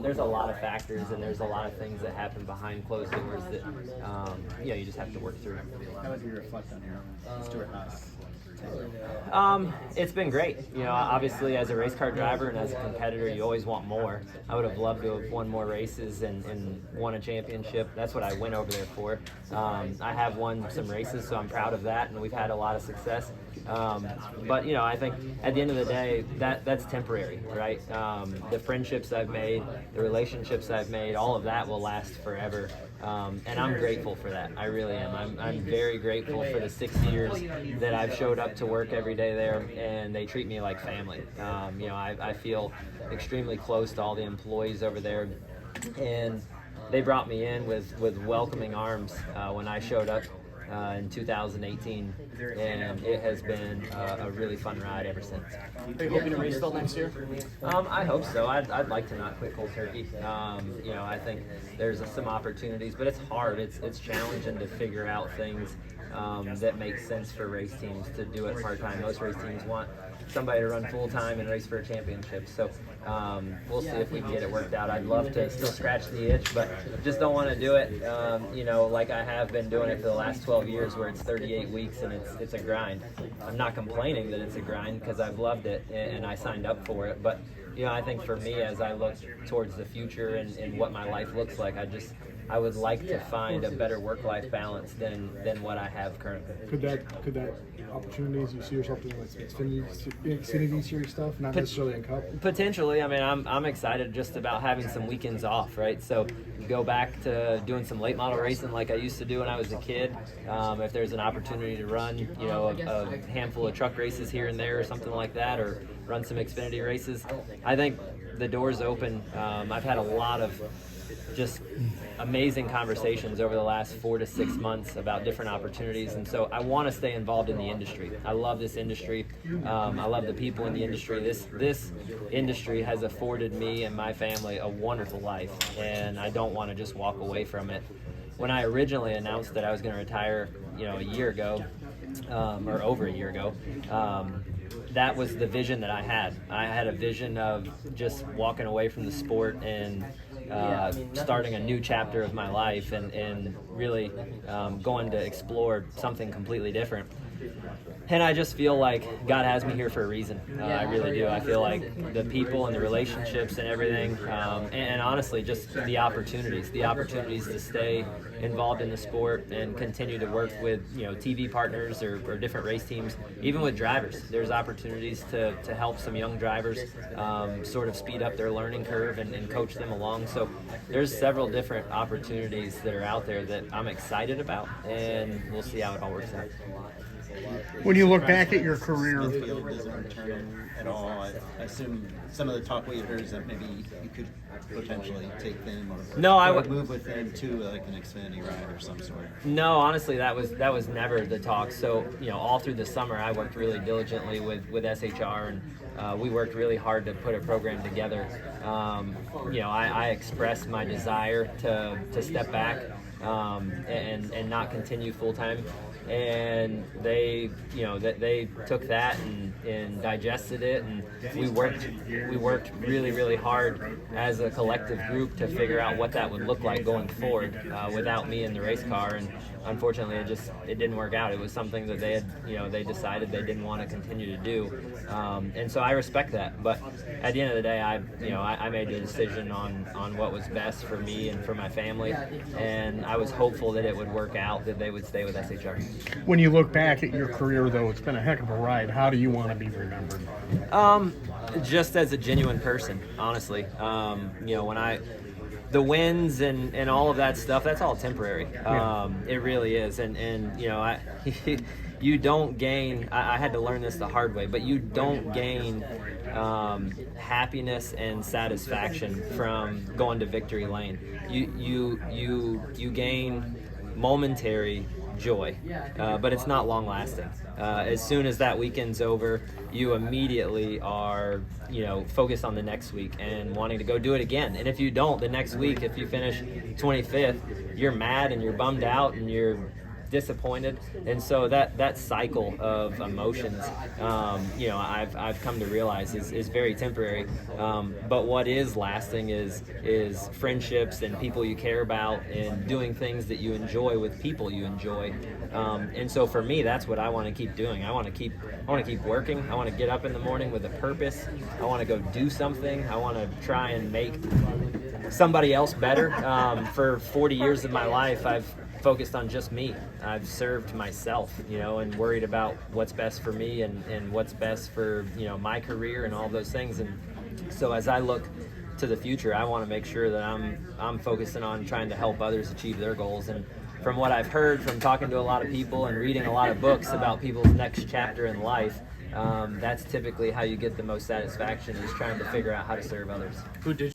there's a lot of factors and there's a lot of things that happen behind closed doors that you just have to work through. How would you reflect on your Stewart-Haas? It's been great. Obviously as a race car driver and as a competitor, you always want more. I would have loved to have won more races and won a championship. That's what I went over there for. I have won some races, so I'm proud of that, and we've had a lot of success. But I think at the end of the day, that's temporary, right? The friendships I've made, the relationships I've made, all of that will last forever. And I'm grateful for that. I really am. I'm very grateful for the 6 years that I've showed up to work every day there, and they treat me like family. I feel extremely close to all the employees over there, and they brought me in with welcoming arms when I showed up in 2018, and it has been a really fun ride ever since. Are you hoping to race still next year? I hope so. I'd like to not quit cold turkey. I think there's some opportunities, but it's hard. It's challenging to figure out things that make sense for race teams to do it part-time. Most race teams want somebody to run full-time and race for a championship. So we'll see if we can get it worked out. I'd love to still scratch the itch, but just don't want to do it, like I have been doing it for the last 12 years where it's 38 weeks and it's a grind. I'm not complaining that it's a grind because I've loved it and I signed up for it. But, I think for me, as I look towards the future and what my life looks like, I would like to find a better work-life balance than what I have currently. Could that opportunities you see yourself doing like Xfinity Series stuff, not necessarily in Cup? Potentially. I mean, I'm excited just about having some weekends off, right? So go back to doing some late model racing like I used to do when I was a kid. If there's an opportunity to run, a handful of truck races here and there or something like that, or run some Xfinity races, I think the door's open. I've had a lot of just amazing conversations over the last 4 to 6 months about different opportunities, and so I want to stay involved in the industry. I love this industry. I love the people in the industry. This industry has afforded me and my family a wonderful life, and I don't want to just walk away from it. When I originally announced that I was going to retire, a year ago, or over a year ago, that was the vision that I had. I had a vision of just walking away from the sport and starting a new chapter of my life and really going to explore something completely different. And I just feel like God has me here for a reason. I really do. I feel like the people and the relationships and everything, and honestly, just the opportunities to stay involved in the sport and continue to work with TV partners or different race teams, even with drivers. There's opportunities to help some young drivers sort of speed up their learning curve and coach them along. So there's several different opportunities that are out there that I'm excited about, and we'll see how it all works out. When you look back at your career, The field doesn't return at all. I assume some of the talk we heard is that maybe you could potentially take them or move with them to like an Xfinity ride or some sort. No, honestly, that was never the talk. So all through the summer, I worked really diligently with SHR, and we worked really hard to put a program together. I expressed my desire to step back and not continue full time. And they took that and digested it, and we worked really, really hard as a collective group to figure out what that would look like going forward without me in the race car. And unfortunately, it didn't work out. It was something that they decided they didn't want to continue to do, and so I respect that. But at the end of the day, I made the decision on what was best for me and for my family, and I was hopeful that it would work out, that they would stay with SHR. When you look back at your career, though, it's been a heck of a ride. How do you want to be remembered? Just as a genuine person, honestly. When the wins and all of that stuff, that's all temporary. It really is. And you don't gain, I had to learn this the hard way, but you don't gain happiness and satisfaction from going to victory lane. You gain momentary joy, but it's not long lasting. As soon as that weekend's over, you immediately are focused on the next week and wanting to go do it again. And if you don't, the next week, if you finish 25th, you're mad and you're bummed out and you're disappointed, and so that cycle of emotions, you know, I've come to realize is very temporary. But what is lasting is friendships and people you care about, and doing things that you enjoy with people you enjoy. And so for me, that's what I want to keep doing. I want to keep working. I want to get up in the morning with a purpose. I want to go do something. I want to try and make somebody else better. For 40 years of my life, I've focused on just me. I've served myself, you know, and worried about what's best for me and what's best for, you know, my career and all those things. And so as I look to the future, I want to make sure that I'm focusing on trying to help others achieve their goals. And from what I've heard from talking to a lot of people and reading a lot of books about people's next chapter in life, that's typically how you get the most satisfaction, is trying to figure out how to serve others. Who did